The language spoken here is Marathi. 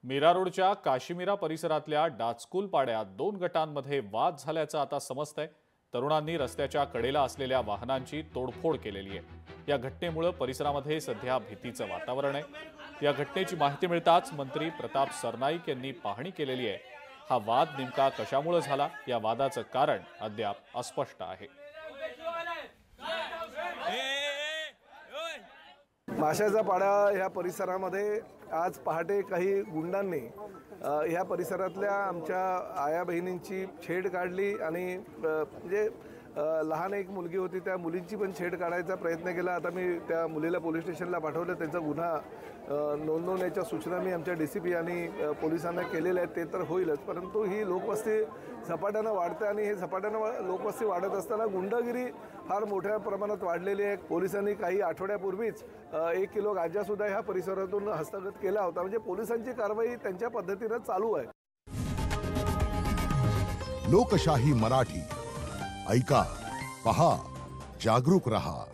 मीरा रोडच्या काशीमीरा परिसरातल्या डाचकुल पाड्यात दोन गटांमध्ये वाद झाल्याचं आता समजतंय। तरुणांनी रस्त्याच्या कडेला असलेल्या वाहनांची तोडफोड केलेली आहे। या घटनेमुळे परिसरामध्ये सध्या भीतीचं वातावरण आहे। या घटनेची माहिती मिळताच मंत्री प्रताप सरनाईक यांनी पाहणी केलेली आहे। हा वाद नेमका कशामुळे झाला, या वादाचं कारण अद्याप अस्पष्ट आहे। माशाचा पाडा ह्या परिसरामध्ये आज पहाटे काही गुंडांनी ह्या परिसरातल्या आमच्या आया बहिणींची छेड काढली आणि म्हणजे लहान एक मुलगी होती, त्या मुलींची पण छेड काढायचा प्रयत्न केला। आता मी त्या मुलीला पोलीस स्टेशनला पाठवलं, त्यांचा गुन्हा नोंदवण्याच्या सूचना मी आमच्या डीसीपी आणि पोलिसांना केलेल्या आहेत। ते तर होईलच, परंतु ही लोकवस्ती झपाट्यानं वाढते आणि हे झपाट्यानं लोकवस्ती वाढत असताना गुंडगिरी फार मोठ्या प्रमाणात वाढलेली आहे। पोलिसांनी काही आठवड्यापूर्वीच 1 किलो गांजासुद्धा ह्या परिसरातून हस्तगत केला होता। म्हणजे पोलिसांची कारवाई त्यांच्या पद्धतीनं चालू आहे। लोकशाही मराठी ऐका, पहा, जागरूक रहा।